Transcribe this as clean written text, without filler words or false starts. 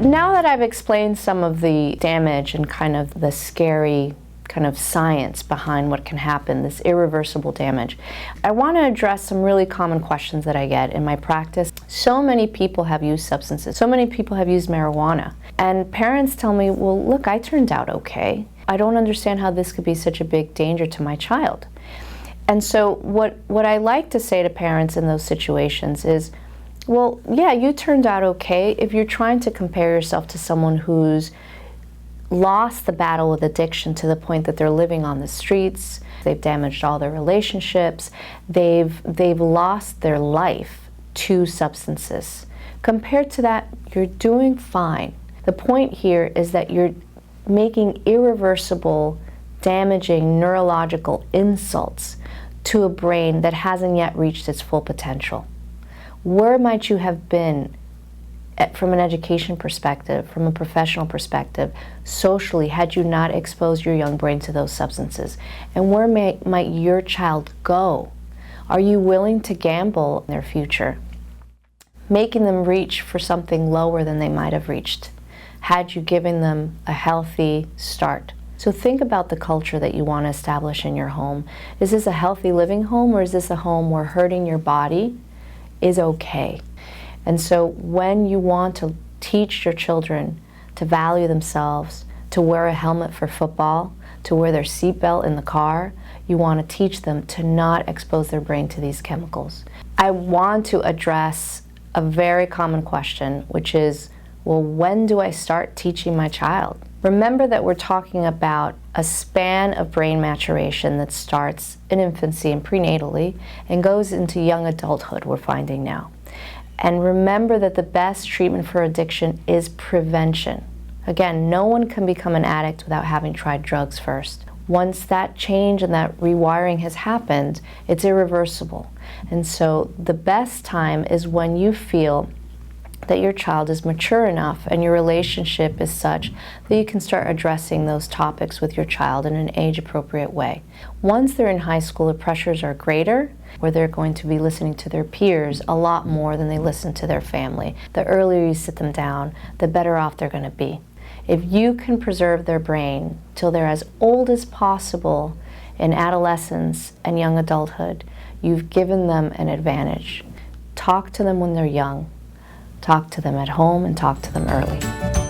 Now that I've explained some of the damage and kind of the scary kind of science behind what can happen, this irreversible damage, I want to address some really common questions that I get in my practice. So many people have used substances. So many people have used marijuana. And parents tell me, well, look, I turned out okay. I don't understand how this could be such a big danger to my child. And so what I like to say to parents in those situations is, well, yeah, you turned out okay if you're trying to compare yourself to someone who's lost the battle with addiction to the point that they're living on the streets, they've damaged all their relationships, they've lost their life to substances. Compared to that, you're doing fine. The point here is that you're making irreversible, damaging neurological insults to a brain that hasn't yet reached its full potential. Where might you have been from an education perspective, from a professional perspective, socially, had you not exposed your young brain to those substances? And where might your child go? Are you willing to gamble in their future, making them reach for something lower than they might have reached, had you given them a healthy start? So think about the culture that you want to establish in your home. Is this a healthy living home, or is this a home where hurting your body is okay? And so when you want to teach your children to value themselves, to wear a helmet for football, to wear their seatbelt in the car, you want to teach them to not expose their brain to these chemicals. I want to address a very common question, which is, well, when do I start teaching my child? Remember that we're talking about a span of brain maturation that starts in infancy and prenatally and goes into young adulthood, we're finding now. And remember that the best treatment for addiction is prevention. Again, no one can become an addict without having tried drugs first. Once that change and that rewiring has happened, it's irreversible. And so the best time is when you feel that your child is mature enough and your relationship is such that you can start addressing those topics with your child in an age-appropriate way. Once they're in high school, the pressures are greater, where they're going to be listening to their peers a lot more than they listen to their family. The earlier you sit them down, the better off they're going to be. If you can preserve their brain till they're as old as possible in adolescence and young adulthood, you've given them an advantage. Talk to them when they're young. Talk to them at home and talk to them early.